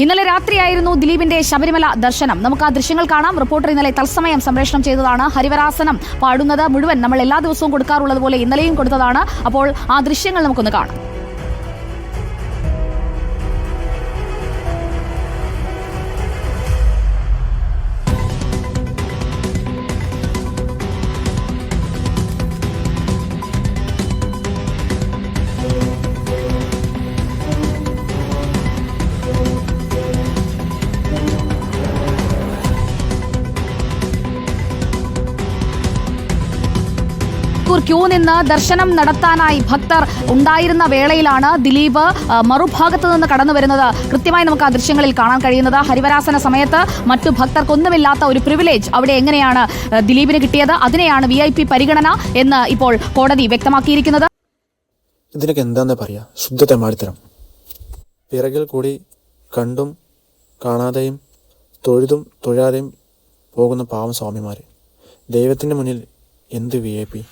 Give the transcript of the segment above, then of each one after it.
ഇന്നലെ രാത്രിയായിരുന്നു ദിലീപിന്റെ ശബരിമല ദർശനം. നമുക്ക് ആ ദൃശ്യങ്ങൾ കാണാം. റിപ്പോർട്ടർ ഇന്നലെ തത്സമയം സംപ്രേഷണം ചെയ്തതാണ്. ഹരിവരാസനം പാടുന്നത് മുഴുവൻ നമ്മൾ എല്ലാ ദിവസവും കൊടുക്കാറുള്ളത് പോലെ ഇന്നലെയും കൊടുത്തതാണ്. അപ്പോൾ ആ ദൃശ്യങ്ങൾ നമുക്കൊന്ന് കാണാം. ക്യൂ നിന്ന് ദർശനം നടത്താനായി ഭക്തർ ഉണ്ടായിരുന്ന വേളയിലാണ് ദിലീപ് മറുഭാഗത്തു നിന്ന് കടന്നു വരുന്നത്. കൃത്യമായി നമുക്ക് ആ ദൃശ്യങ്ങളിൽ കാണാൻ കഴിയുന്നത്. ഹരിവരാസന സമയത്ത് മറ്റു ഭക്തർക്കൊന്നുമില്ലാത്ത ഒരു പ്രിവിലേജ് അവിടെ എങ്ങനെയാണ് ദിലീപിന് കിട്ടിയത്? അതിനെയാണ് VIP പരിഗണന എന്ന് ഇപ്പോൾ കോടതി വ്യക്തമാക്കിയിരിക്കുന്നത്. ഇതിനൊക്കെ എന്താന്ന് പറയാ, ശുദ്ധത്തെ മാടിത്തരം. പിറകിൽ കൂടി കണ്ടും കാണാതെയും തൊഴുതും തൊഴാതെയും പോകുന്ന പാവം സ്വാമിമാർ. ദൈവത്തിൻ്റെ മുന്നിൽ എന്ത് VIP.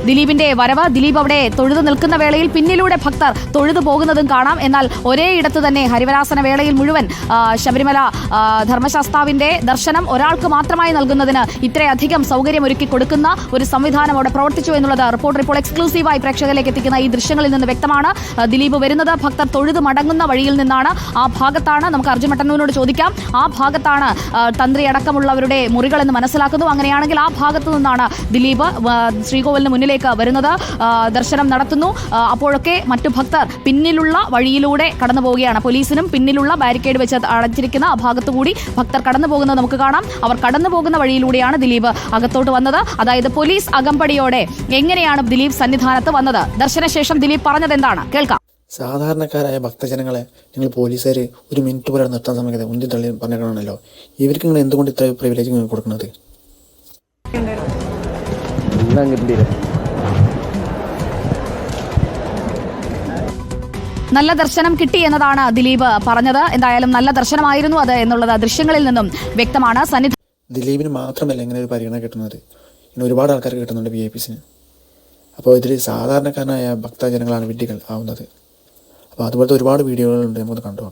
ദിലീപിന്റെ വരവ്, ദിലീപ് അവിടെ തൊഴുതു നിൽക്കുന്ന വേളയിൽ പിന്നിലൂടെ ഭക്തർ തൊഴുതു പോകുന്നതും കാണാം. എന്നാൽ ഒരേ ഇടത്ത് തന്നെ ഹരിവരാസന വേളയിൽ മുഴുവൻ ശബരിമല ധർമ്മശാസ്താവിന്റെ ദർശനം ഒരാൾക്ക് മാത്രമായി നൽകുന്നതിന് ഇത്രയധികം സൗകര്യമൊരുക്കി കൊടുക്കുന്ന ഒരു സംവിധാനം അവിടെ പ്രവർത്തിച്ചു എന്നുള്ളത് റിപ്പോർട്ടർ ഇപ്പോൾ എക്സ്ക്ലൂസീവായി പ്രേക്ഷകരിലേക്ക് എത്തിക്കുന്ന ഈ ദൃശ്യങ്ങളിൽ നിന്ന് വ്യക്തമാണ്. ദിലീപ് വരുന്നത് ഭക്തർ തൊഴുതു മടങ്ങുന്ന വഴിയിൽ നിന്നാണ്. ആ ഭാഗത്താണ്, നമുക്ക് അർജുൻ മട്ടന്നൂരിനോട് ചോദിക്കാം, ആ ഭാഗത്താണ് തന്ത്രി അടക്കമുള്ളവരുടെ മുറികളെന്ന് മനസ്സിലാക്കുന്നു. അങ്ങനെയാണെങ്കിൽ ആ ഭാഗത്തു നിന്നാണ് ദിലീപ് ശ്രീകോവിലിന് മുന്നിൽ വരുന്നത്, ദർശനം നടത്തുന്നു. അപ്പോഴൊക്കെ മറ്റു ഭക്തർ പിന്നിലുള്ള വഴിയിലൂടെ കടന്നു പോവുകയാണ്. പോലീസിനും പിന്നിലുള്ള ബാരിക്കേഡ് വെച്ച് അടച്ചിരിക്കുന്ന ആ ഭാഗത്തുകൂടി ഭക്തർ കടന്നു പോകുന്നത് നമുക്ക് കാണാം. അവർ കടന്നു പോകുന്ന വഴിയിലൂടെയാണ് ദിലീപ് അകത്തോട്ട് വന്നത്. അതായത് പോലീസ് അകമ്പടിയോടെ എങ്ങനെയാണ് ദിലീപ് സന്നിധാനത്ത് വന്നത്? ദർശനശേഷം ദിലീപ് പറഞ്ഞത് എന്താണ്? കേൾക്കാം. സാധാരണക്കാരായ ഭക്തജനങ്ങളെ നിങ്ങൾ പോലീസുകാർ ഒരു മിനിറ്റ് പോലെ നിർത്താൻ സമയത്ത് ഉന്തി തള്ളി പറഞ്ഞിട്ടാണല്ലോ. ഇവർക്ക് നിങ്ങൾ എന്തുകൊണ്ട് ഇത്ര പ്രിവിലേജ് കൊടുക്കുന്നത്? നല്ല ദർശനം കിട്ടി എന്നതാണ് ദിലീപ് പറഞ്ഞത്. എന്തായാലും നല്ല ദർശനമായിരുന്നു അത് എന്നുള്ളത് ദൃശ്യങ്ങളിൽ നിന്നും വ്യക്തമാണ്. ദിലീപിന് മാത്രമല്ല ഇങ്ങനെ ഒരു പരിഗണന കിട്ടുന്നത്, ഇങ്ങനെ ഒരുപാട് ആൾക്കാർക്ക് കിട്ടുന്നുണ്ട് VIPസിന്. അപ്പോൾ ഇതിൽ സാധാരണക്കാരനായ ഭക്തജനങ്ങളാണ് വിഡ്ഢികൾ ആവുന്നത്. അപ്പോൾ അതുപോലത്തെ ഒരുപാട് വീഡിയോകളുണ്ട്, നമുക്ക് കണ്ടു.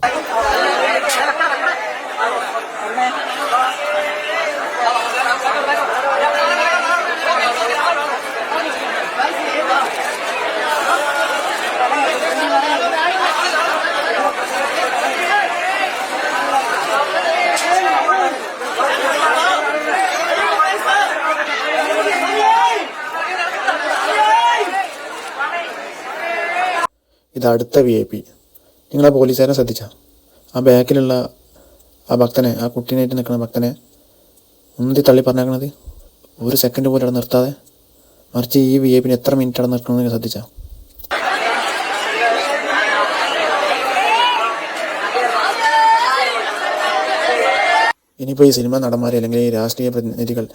ഇത് അടുത്ത VIP. നിങ്ങളാ പോലീസുകാരെ ശ്രദ്ധിച്ചാൽ ആ ബാക്കിലുള്ള ആ ഭക്തനെ, ആ കുട്ടീനായിട്ട് നിൽക്കുന്ന ഭക്തനെ ഉന്തി തള്ളി പറഞ്ഞേക്കണത് ഒരു സെക്കൻഡ് പോലും അവിടെ നിർത്താതെ, മറിച്ച് ഈ VIPന് എത്ര മിനിറ്റ് അവിടെ നിൽക്കണമെന്ന് ശ്രദ്ധിച്ചാൽ. ഇനിയിപ്പോൾ ഈ സിനിമ നടന്മാർ അല്ലെങ്കിൽ ഈ രാഷ്ട്രീയ പ്രതിനിധികൾ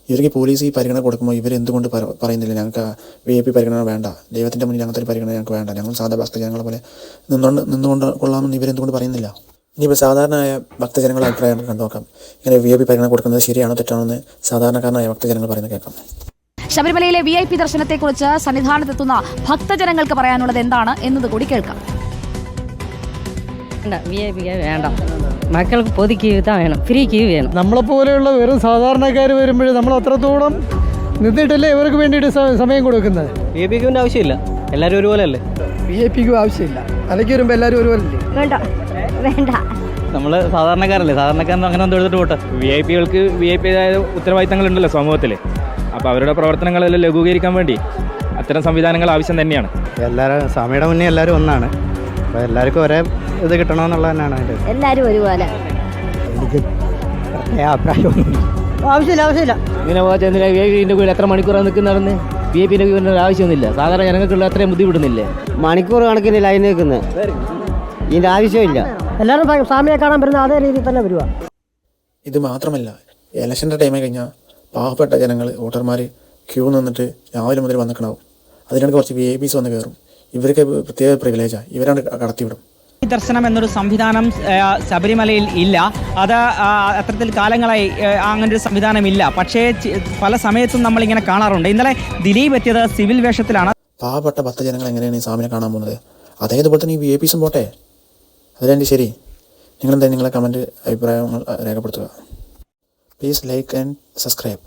ഇവർക്ക് പോലീസ് ഈ പരിഗണന കൊടുക്കുമ്പോൾ ഇവരെന്തുകൊണ്ട് പറയുന്നില്ല ഞങ്ങൾക്ക് VIP പരിഗണന വേണ്ട, ദൈവത്തിൻ്റെ മുന്നിൽ അങ്ങനത്തെ ഒരു പരിഗണന ഞങ്ങൾക്ക് വേണ്ട, ഞങ്ങൾ സാധാ ഭക്തജനങ്ങളെ പോലെ നിന്നുകൊണ്ട് കൊള്ളാമെന്ന് ഇവരെന്തുകൊണ്ട് പറയുന്നില്ല? ഇനിയിപ്പോൾ സാധാരണയായ ഭക്തജനങ്ങളുടെ അഭിപ്രായം കണ്ടു നോക്കാം. ഇങ്ങനെ VIP പരിഗണന കൊടുക്കുന്നത് ശരിയാണോ തെറ്റാണോ എന്ന് സാധാരണക്കാരനായ ഭക്തജനങ്ങൾ പറയുന്നത് കേൾക്കാം. ശബരിമലയിലെ VIP ദർശനത്തെക്കുറിച്ച് സന്നിധാനത്തെത്തുന്ന ഭക്തജനങ്ങൾക്ക് പറയാനുള്ളത് എന്താണ് എന്നത് കൂടി കേൾക്കാം. VIP വേണ്ട, മക്കൾക്ക് പൊതു ക്യൂ தான் വേണം, ഫ്രീ ക്യൂ വേണം. നമ്മളെപ്പോലെയുള്ള വെറും സാധാരണക്കാർ വരുമ്പോൾ നമ്മൾ അത്രത്തോളം നിന്നിട്ടല്ലേ ഇവർക്ക് വേണ്ടിയിട്ട് സമയം കൊടുക്കുന്നത്. VIPക്ക് ആവശ്യമില്ല, എല്ലാവരും ഒരുപോലെ അല്ലേ? VIPക്കും ആവശ്യമില്ല, അതൊക്കെ വരുമ്പോൾ എല്ലാവരും ഒരുപോലെ അല്ലേ? വേണ്ട വേണ്ട, നമ്മൾ സാധാരണക്കാരല്ലേ, സാധാരണക്കാരൻ അങ്ങനെ ഒന്നും എടുത്തിട്ട് പോട്ടെ. VIPകൾക്ക് VIPതായ ഉത്തരവാദിത്തങ്ങളുണ്ടല്ലോ സമൂഹത്തിൽ. അപ്പോൾ അവരുടെ പ്രവർത്തനങ്ങളെല്ലാം ലഘൂകരിക്കാൻ വേണ്ടി അത്തരം സംവിധാനങ്ങൾ ആവശ്യം തന്നെയാണ്. എല്ലാവരും സമയയുടെ മുന്നേ എല്ലാവരും ഒന്നാണ്, അപ്പോൾ എല്ലാവർക്കും ഒരേ ഇത് കിട്ടണമെന്നുള്ളത് തന്നെയാണ് അതിൻ്റെ. എല്ലാവരും ഒരുപോലെ. എനിക്ക് അഭിപ്രായമൊന്നും ആവശ്യമില്ല. ഇങ്ങനെ പോകാൻ VIPൻ്റെ കൂടെ എത്ര മണിക്കൂറാണ് നിൽക്കുന്നതെന്ന്? VIPൻ്റെ കൂടെ ആവശ്യമൊന്നുമില്ല, സാധാരണ ജനങ്ങൾക്കുള്ള അത്രയും ബുദ്ധിമുട്ടുന്നില്ലേ? മണിക്കൂർ കണക്കിന് ലൈൻ നിൽക്കുന്നത്, ഇതിൻ്റെ ആവശ്യമില്ല. എല്ലാവരും സ്വാമിയെ കാണാൻ വരുന്ന അതേ രീതിയിൽ തന്നെ വരുക. ഇത് മാത്രമല്ല, ഇലക്ഷൻ്റെ ടൈമിൽ കഴിഞ്ഞാൽ പാവപ്പെട്ട ജനങ്ങൾ വോട്ടർമാർ ക്യൂ നിന്നിട്ട് രാവിലെ മുതൽ വന്നിട്ടുണ്ടാവും. അതിനിടയ്ക്ക് കുറച്ച് VIPs വന്ന് കയറും. ഇവർക്ക് പ്രത്യേക പ്രിവിലേജാണ്, ഇവരാണ് കടത്തിവിടും. ദർശനം എന്നൊരു സംവിധാനം ശബരിമലയിൽ ഇല്ല. അത് അത്തരത്തിൽ കാലങ്ങളായി അങ്ങനൊരു സംവിധാനമില്ല. പക്ഷേ പല സമയത്തും നമ്മളിങ്ങനെ കാണാറുണ്ട്. ഇന്നലെ ദിലീപ് എത്തിയത് സിവിൽ വേഷത്തിലാണ്. പാവപ്പെട്ട ഭക്തജനങ്ങൾ എങ്ങനെയാണ് ഈ സ്വാമിനെ കാണാൻ പോകുന്നത്? അതേതുപോലെ തന്നെ ഈ VIPസും പോട്ടെ. അതിലെൻ്റെ ശരി. നിങ്ങളെന്തായാലും നിങ്ങളെ കമൻറ്റ് അഭിപ്രായങ്ങൾ രേഖപ്പെടുത്തുക. Please like and subscribe.